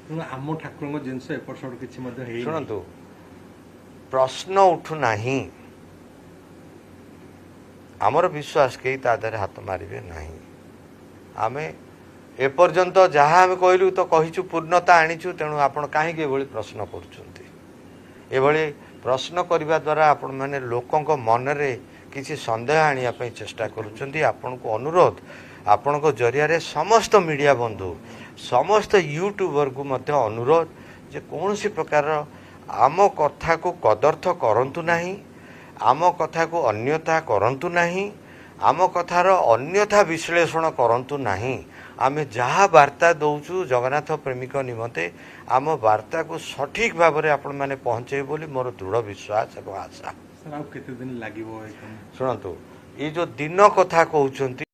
आम ठाकुर जिनस एपट सेपट किसी शुणु प्रश्न उठुना आमर विश्वास कई तादर हाथ मारे ना आम एपर्यंत जहाँ आम कहलु तो कहीचु पूर्णता आनीचु तेणु आपण कहीं प्रश्न करुँचे प्रश्न करने द्वारा आपण मैंने लोकों मनरे किसी संदेह आने चेष्टा करुँच आपण को अनुरोध आपण को जरिया समस्त मीडिया बंधु समस्त यूट्यूबर को मध्य अनुरोध जे कौन सी प्रकार आम कथा को कदर्थ करंतु नहीं आम कथा को अन्यथा करंतु नहीं आम कथार अन्यथा विश्लेषण करंतु नहीं आम जहाँ वार्ता दौचु जगन्नाथ प्रेमिक निमंते आम वार्ता को सठिक भाव में आपण मैंने पहुँचे बोली मोर दृढ़ विश्वास और आशा दिन लगे शुणु ये जो दिन कथा कहते